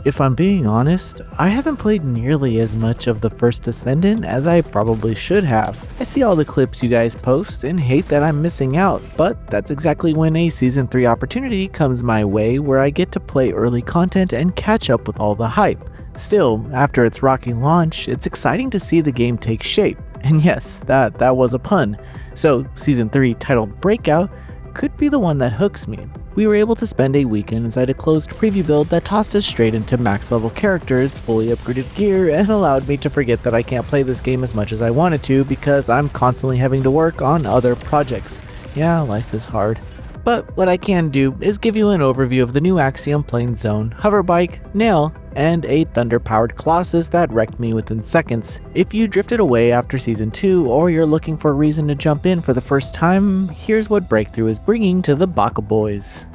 If I'm being honest, I haven't played nearly as much of the First Descendant as I probably should have. I see all the clips you guys post and hate that I'm missing out, but that's exactly when a Season 3 opportunity comes my way where I get to play early content and catch up with all the hype. Still, after its rocky launch, it's exciting to see the game take shape. And yes, that was a pun. So Season 3, titled Breakout, could be the one that hooks me. We were able to spend a weekend inside a closed preview build that tossed us straight into max level characters, fully upgraded gear, and allowed me to forget that I can't play this game as much as I wanted to because I'm constantly having to work on other projects. Yeah, life is hard. But what I can do is give you an overview of the new Axion Plains zone, hoverbike, Nell, and a thunder-powered Colossus that wrecked me within seconds. If you drifted away after Season 2 or you're looking for a reason to jump in for the first time, here's what Breakthrough is bringing to the Baka Boys.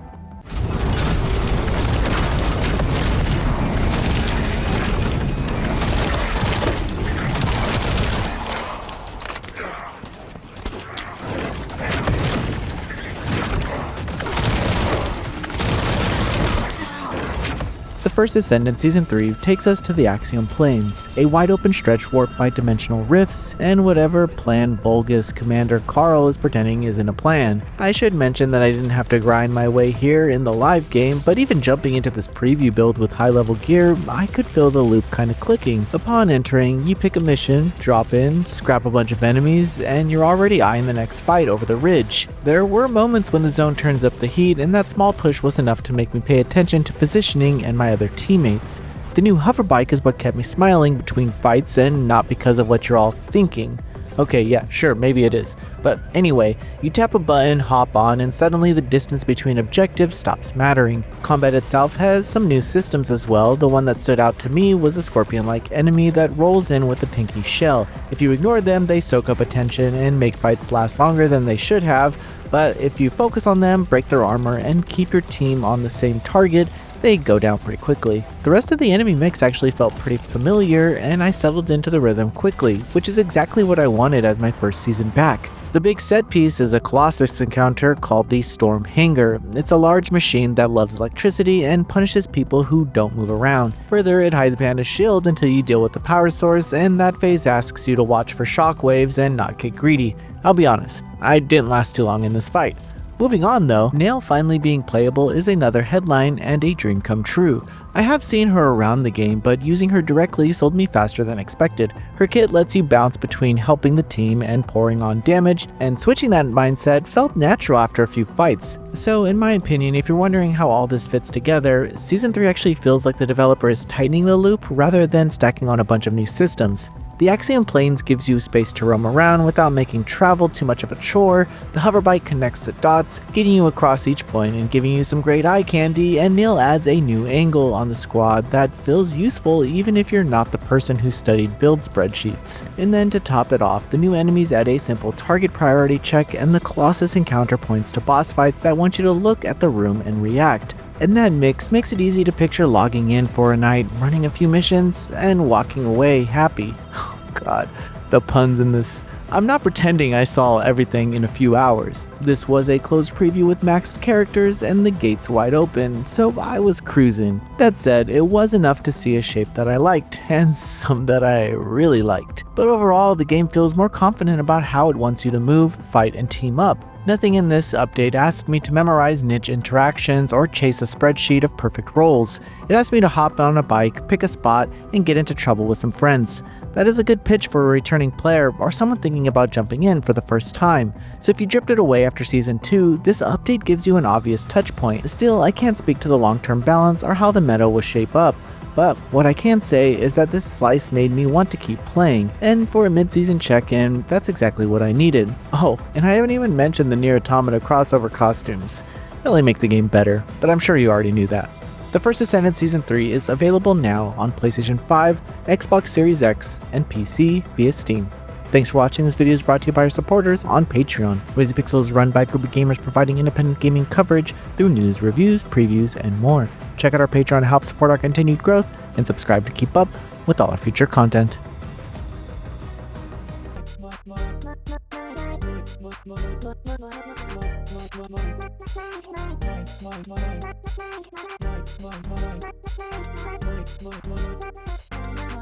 The First Descendant Season 3 takes us to the Axion Plains, a wide-open stretch warped by dimensional rifts and whatever plan Vulgus Commander Carl is pretending isn't a plan. I should mention that I didn't have to grind my way here in the live game, but even jumping into this preview build with high-level gear, I could feel the loop kinda clicking. Upon entering, you pick a mission, drop in, scrap a bunch of enemies, and you're already eyeing the next fight over the ridge. There were moments when the zone turns up the heat, and that small push was enough to make me pay attention to positioning and my other teammates. The new hoverbike is what kept me smiling between fights and not because of what you're all thinking. Okay, yeah, sure, maybe it is. But anyway, you tap a button, hop on, and suddenly the distance between objectives stops mattering. Combat itself has some new systems as well. The one that stood out to me was a scorpion-like enemy that rolls in with a tanky shell. If you ignore them, they soak up attention and make fights last longer than they should have, but if you focus on them, break their armor, and keep your team on the same target, they go down pretty quickly. The rest of the enemy mix actually felt pretty familiar, and I settled into the rhythm quickly, which is exactly what I wanted as my first season back. The big set piece is a Colossus encounter called the Storm Hanger. It's a large machine that loves electricity and punishes people who don't move around. Further, it hides behind a shield until you deal with the power source, and that phase asks you to watch for shockwaves and not get greedy. I'll be honest, I didn't last too long in this fight. Moving on though, Nell finally being playable is another headline and a dream come true. I have seen her around the game, but using her directly sold me faster than expected. Her kit lets you bounce between helping the team and pouring on damage, and switching that mindset felt natural after a few fights. So in my opinion, if you're wondering how all this fits together, Season 3 actually feels like the developer is tightening the loop rather than stacking on a bunch of new systems. The Axion Plains gives you space to roam around without making travel too much of a chore. The hoverbike connects the dots, getting you across each point and giving you some great eye candy, and Nell adds a new angle on the squad that feels useful even if you're not the person who studied build spreadsheets. And then to top it off, the new enemies add a simple target priority check, and the Colossus encounter points to boss fights that want you to look at the room and react. And that mix makes it easy to picture logging in for a night, running a few missions, and walking away happy. Oh god, the puns in this. I'm not pretending I saw everything in a few hours. This was a closed preview with maxed characters and the gates wide open, so I was cruising. That said, it was enough to see a shape that I liked, and some that I really liked. But overall, the game feels more confident about how it wants you to move, fight, and team up. Nothing in this update asked me to memorize niche interactions or chase a spreadsheet of perfect rolls. It asked me to hop on a bike, pick a spot, and get into trouble with some friends. That is a good pitch for a returning player or someone thinking about jumping in for the first time. So if you drifted away after Season 2, this update gives you an obvious touch point. Still, I can't speak to the long-term balance or how the meta will shape up. But what I can say is that this slice made me want to keep playing, and for a mid-season check-in, that's exactly what I needed. Oh, and I haven't even mentioned the Nier Automata crossover costumes. They only make the game better, but I'm sure you already knew that. The First Descendant Season 3 is available now on PlayStation 5, Xbox Series X, and PC via Steam. Thanks for watching. This video is brought to you by our supporters on Patreon. Lazy Pixel is run by a group of gamers providing independent gaming coverage through news, reviews, previews, and more. Check out our Patreon to help support our continued growth, and subscribe to keep up with all our future content.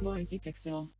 Noisy Pixel.